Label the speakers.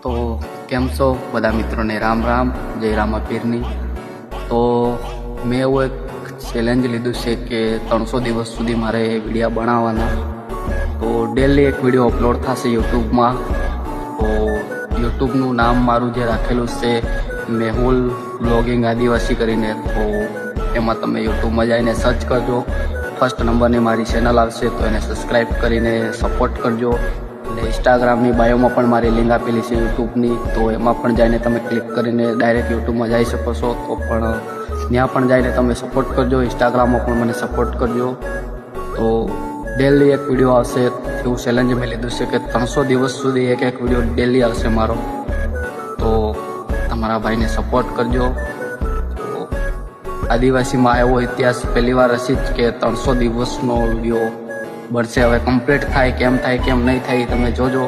Speaker 1: તો કેમ છો બધા મિત્રોને રામ રામ, જય રામા પીરની। તો મેં એવું એક ચેલેન્જ લીધું છે કે 300 દિવસ સુધી મારે વિડીયો બનાવવાના। તો ડેલી એક વિડીયો અપલોડ થશે યુટ્યુબમાં। તો યુટ્યુબનું નામ મારું જે રાખેલું છે મેહુલ બ્લોગિંગ આદિવાસી કરીને। તો એમાં તમે યુટ્યુબમાં જઈને સર્ચ કરજો, ફર્સ્ટ નંબરની મારી ચેનલ આવશે, તો એને સબસ્ક્રાઈબ કરીને સપોર્ટ કરજો। અને ઇન્સ્ટાગ્રામની બાયોમાં પણ મારી લિંક આપેલી છે યુટ્યુબની, તો એમાં પણ જઈને તમે ક્લિક કરીને ડાયરેક્ટ યુટ્યુબમાં જઈ શકો છો। તો પણ ત્યાં પણ જઈને તમે સપોર્ટ કરજો, ઇન્સ્ટાગ્રામમાં પણ મને સપોર્ટ કરજો। તો ડેલી એક વિડીયો આવશે એવું ચેલેન્જ મેં લીધું છે કે 300 દિવસ સુધી એક વિડીયો ડેલી આવશે મારો। તો તમારા ભાઈને સપોર્ટ કરજો। તો આદિવાસીમાં એવો ઇતિહાસ પહેલી વાર હશે જ કે 300 દિવસનો વિડીયો બનશે। હવે કમ્પ્લીટ થાય કેમ નહીં થાય તમે જોજો।